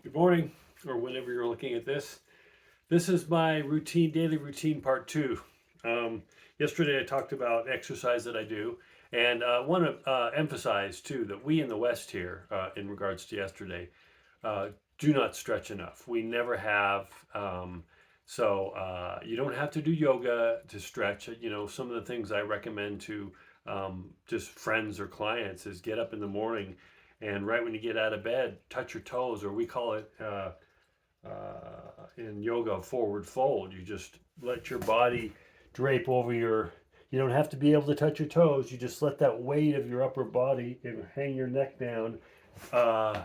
Good morning, or whenever you're looking at this. This is my daily routine part two. Yesterday I talked about exercise that I do, and I want to emphasize too that we in the West here, in regards to yesterday, uh, do not stretch enough. We never have. So you don't have to do yoga to stretch. You know, some of the things I recommend to just friends or clients is get up in the morning and right when you get out of bed, touch your toes, or we call it in yoga forward fold. You just let your body drape over you don't have to be able to touch your toes. You just let that weight of your upper body and hang your neck down. Uh,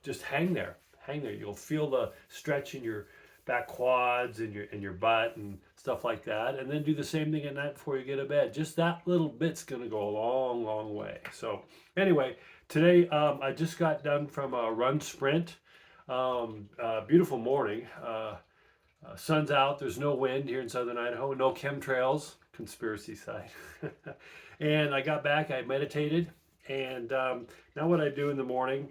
just hang there. You'll feel the stretch in your back quads and your butt and stuff like that. And then do the same thing at night before you get to bed. Just that little bit's going to go a long, long way. So anyway, today I just got done from a run sprint. Beautiful morning. Sun's out. There's no wind here in southern Idaho. No chemtrails. Conspiracy side. And I got back. I meditated. And now what I do in the morning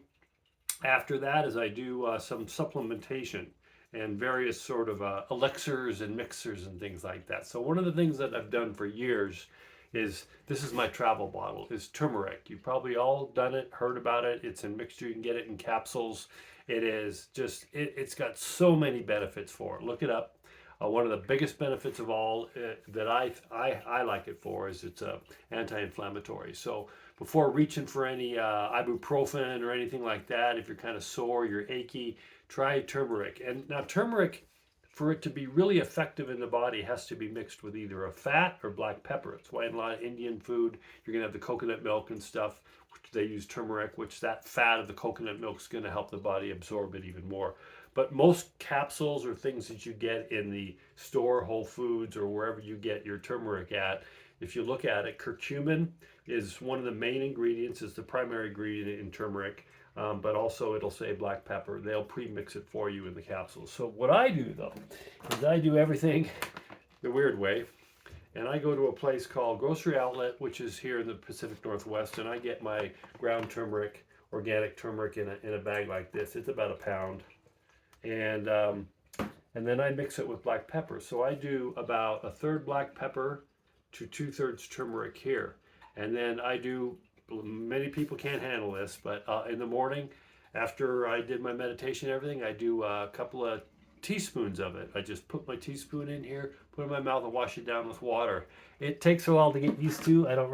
after that is I do some supplementation and various sort of elixirs and mixers and things like that. So one of the things that I've done for years is this is my travel bottle is turmeric. You've probably all done it, heard about it. It's in mixture. You can get it in capsules. It is just it's got so many benefits for it. Look it up. One of the biggest benefits of all that I like it for is it's anti-inflammatory. So before reaching for any ibuprofen or anything like that, if you're kind of sore, you're achy, try turmeric. And now turmeric, for it to be really effective in the body, has to be mixed with either a fat or black pepper. That's why in a lot of Indian food, you're going to have the coconut milk and stuff, which they use turmeric, which that fat of the coconut milk is going to help the body absorb it even more. But most capsules or things that you get in the store, Whole Foods, or wherever you get your turmeric at, if you look at it, curcumin is one of the main ingredients, is the primary ingredient in turmeric. But also it'll say black pepper. They'll pre-mix it for you in the capsules. So what I do though, is I do everything the weird way. And I go to a place called Grocery Outlet, which is here in the Pacific Northwest, and I get my ground turmeric, organic turmeric in a bag like this. It's about a pound. And then I mix it with black pepper. So I do about a third black pepper to 2/3 turmeric here. And then I do, many people can't handle this, but in the morning, after I did my meditation and everything, I do a couple of teaspoons of it. I just put my teaspoon in here, put it in my mouth, and wash it down with water. It takes a while to get used to. I don't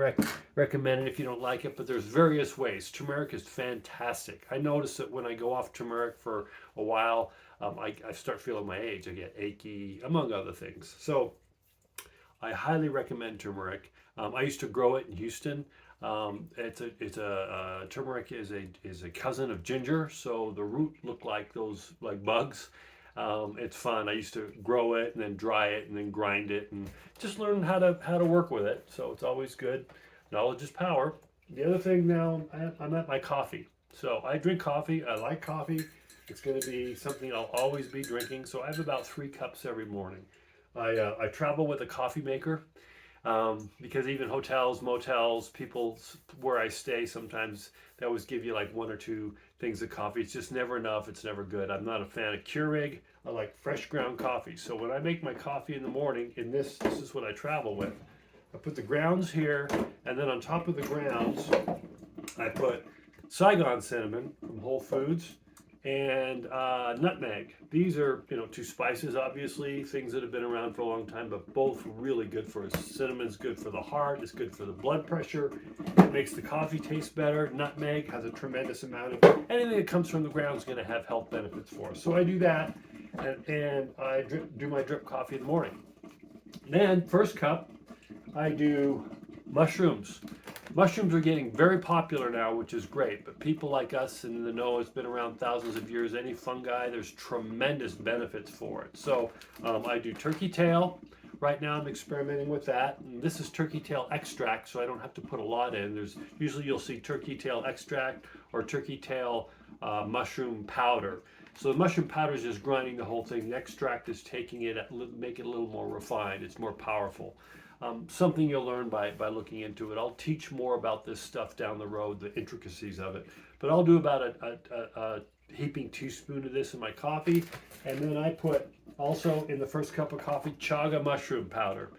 recommend it if you don't like it, but there's various ways. Turmeric is fantastic. I notice that when I go off turmeric for a while, I start feeling my age. I get achy, among other things. So I highly recommend turmeric. I used to grow it in Houston. Turmeric is a cousin of ginger, so the root look like those like bugs. It's fun. I used to grow it and then dry it and then grind it and just learn how to work with it. So it's always good. Knowledge is power. The other thing now, I'm at my coffee. So I drink coffee. I like coffee. It's going to be something I'll always be drinking. So I have about 3 cups every morning. I travel with a coffee maker. Because even hotels, motels, people where I stay, sometimes they always give you like 1 or 2 things of coffee. It's just never enough. It's never good. I'm not a fan of Keurig. I like fresh ground coffee. So when I make my coffee in the morning, this is what I travel with. I put the grounds here, and then on top of the grounds, I put Saigon cinnamon from Whole Foods and nutmeg. These are, 2 spices, obviously, things that have been around for a long time, but both really good for us. Cinnamon's good for the heart, it's good for the blood pressure, it makes the coffee taste better. Nutmeg has a tremendous amount of, anything that comes from the ground is going to have health benefits for us. So I do that, and I do my drip coffee in the morning. Then, first cup, I do mushrooms. Mushrooms are getting very popular now, which is great, but people like us in the know, it's been around thousands of years. Any fungi, there's tremendous benefits for it. So I do turkey tail. Right now I'm experimenting with that. And this is turkey tail extract, so I don't have to put a lot in. There's usually you'll see turkey tail extract or turkey tail mushroom powder. So the mushroom powder is just grinding the whole thing. The extract is taking it, make it a little more refined. It's more powerful. Something you'll learn by looking into it. I'll teach more about this stuff down the road, the intricacies of it. But I'll do about a heaping teaspoon of this in my coffee. And then I put also in the first cup of coffee chaga mushroom powder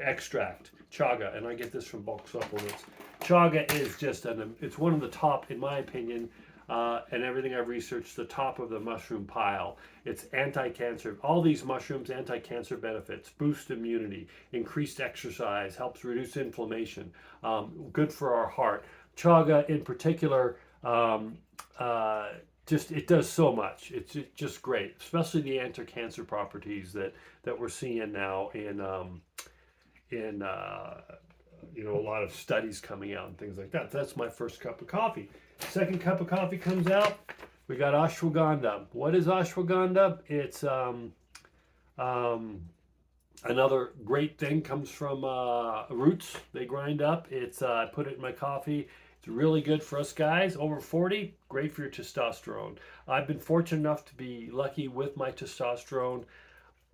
extract, chaga, and I get this from bulk supplements. Chaga is just it's one of the top, in my opinion, and everything I've researched, the top of the mushroom pile. It's anti-cancer. All these mushrooms, anti-cancer benefits, boost immunity, increased exercise, helps reduce inflammation, good for our heart. Chaga in particular, just it does so much. It's just great, especially the anti-cancer properties that we're seeing now in a lot of studies coming out and things like that. That's my first cup of coffee. Second cup of coffee comes out. We got ashwagandha. What is ashwagandha? It's another great thing. Comes from roots. They grind up. It's I put it in my coffee. It's really good for us guys over 40. Great for your testosterone. I've been fortunate enough to be lucky with my testosterone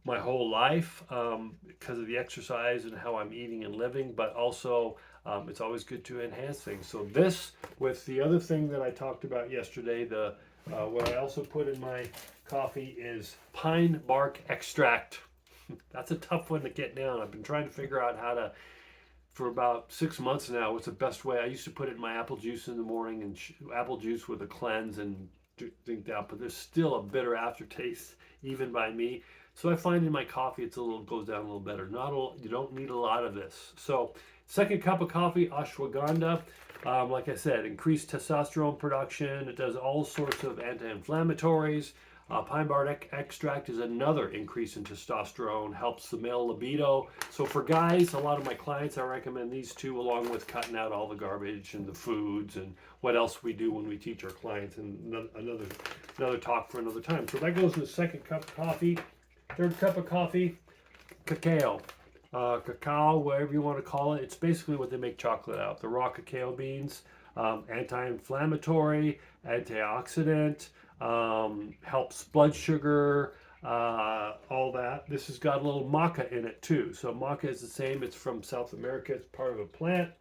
my whole life because of the exercise and how I'm eating and living, but also it's always good to enhance things. So this, with the other thing that I talked about yesterday, what I also put in my coffee is pine bark extract. That's a tough one to get down. I've been trying to figure out how to, for about 6 months now, what's the best way. I used to put it in my apple juice in the morning, and apple juice with a cleanse and drink that, but there's still a bitter aftertaste even by me. So I find in my coffee goes down a little better. You don't need a lot of this. So second cup of coffee, ashwagandha. Like I said, increased testosterone production. It does all sorts of anti-inflammatories. Pine bark extract is another increase in testosterone, helps the male libido. So for guys, a lot of my clients, I recommend these two along with cutting out all the garbage and the foods and what else we do when we teach our clients, and another talk for another time. So that goes in the second cup of coffee. Third cup of coffee, cacao. Cacao, whatever you want to call it. It's basically what they make chocolate out. The raw cacao beans, anti-inflammatory, antioxidant, helps blood sugar, all that. This has got a little maca in it too. So maca is the same. It's from South America. It's part of a plant.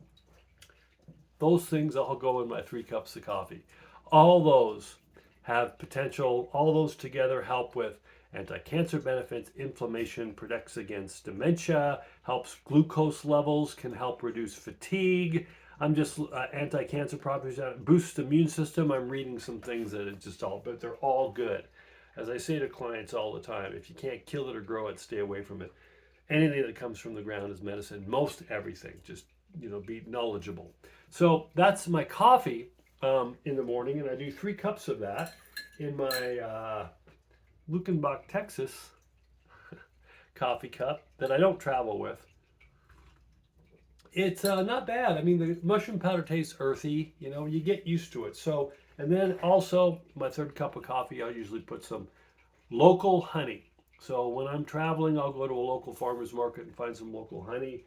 Those things all go in my 3 cups of coffee. All those have potential. All those together help with anti-cancer benefits, inflammation, protects against dementia, helps glucose levels, can help reduce fatigue. I'm just anti-cancer properties, boosts the immune system. I'm reading some things that but they're all good. As I say to clients all the time, if you can't kill it or grow it, stay away from it. Anything that comes from the ground is medicine. Most everything, just be knowledgeable. So that's my coffee in the morning, and I do 3 cups of that in my Lukenbach, Texas coffee cup that I don't travel with. It's not bad. I mean, the mushroom powder tastes earthy. You get used to it. So, and then also my 3rd cup of coffee, I'll usually put some local honey. So when I'm traveling, I'll go to a local farmer's market and find some local honey.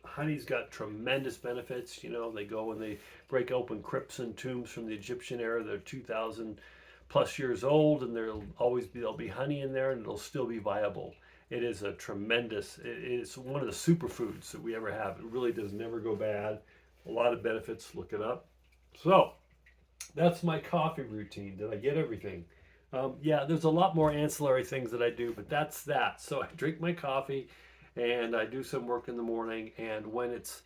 Honey's got tremendous benefits. They go and they break open crypts and tombs from the Egyptian era. They're 2,000 plus years old, and there'll be honey in there, and it'll still be viable. It is it's one of the superfoods that we ever have. It really does never go bad. A lot of benefits. Look it up. So that's my coffee routine. Did I get everything? Yeah, there's a lot more ancillary things that I do, but that's that. So I drink my coffee and I do some work in the morning, and when it's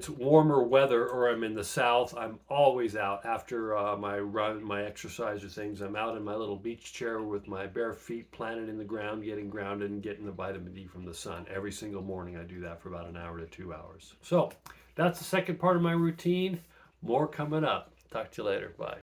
warmer weather or I'm in the south, I'm always out after my run, my exercise or things. I'm out in my little beach chair with my bare feet planted in the ground, getting grounded and getting the vitamin D from the sun. Every single morning I do that for about an hour to 2 hours. So that's the second part of my routine. More coming up. Talk to you later. Bye.